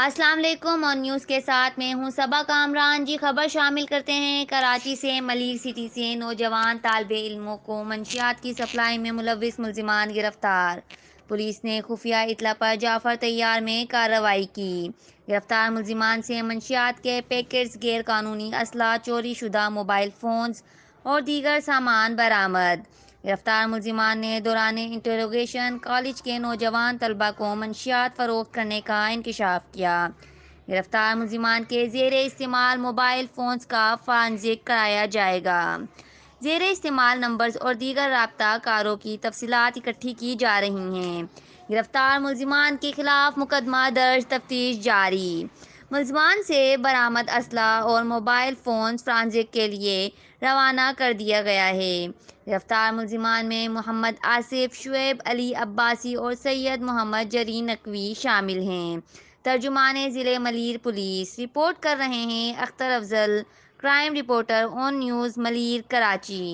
السلام علیکم اور نیوز کے ساتھ میں ہوں صبا کامران جی۔ خبر شامل کرتے ہیں۔ کراچی سے ملیر سٹی سے نوجوان طالب علموں کو منشیات کی سپلائی میں ملوث ملزمان گرفتار۔ پولیس نے خفیہ اطلاع پر جعفر طیار میں کارروائی کی۔ گرفتار ملزمان سے منشیات کے پیکٹس، غیر قانونی اسلحہ، چوری شدہ موبائل فونز اور دیگر سامان برآمد۔ گرفتار ملزمان نے دوران انٹروگیشن کالج کے نوجوان طلباء کو منشیات فروخت کرنے کا انکشاف کیا۔ گرفتار ملزمان کے زیر استعمال موبائل فونز کا فورنزک کرایا جائے گا۔ زیر استعمال نمبرز اور دیگر رابطہ کاروں کی تفصیلات اکٹھی کی جا رہی ہیں۔ گرفتار ملزمان کے خلاف مقدمہ درج، تفتیش جاری۔ ملزمان سے برآمد اسلحہ اور موبائل فونز فورنزک کے لیے روانہ کر دیا گیا ہے۔ گرفتار ملزمان میں محمد آصف، شعیب علی عباسی اور سید محمد جری نقوی شامل ہیں۔ ترجمان ضلع ملیر پولیس۔ رپورٹ کر رہے ہیں اختر افضل، کرائم رپورٹر، اون نیوز ملیر، کراچی۔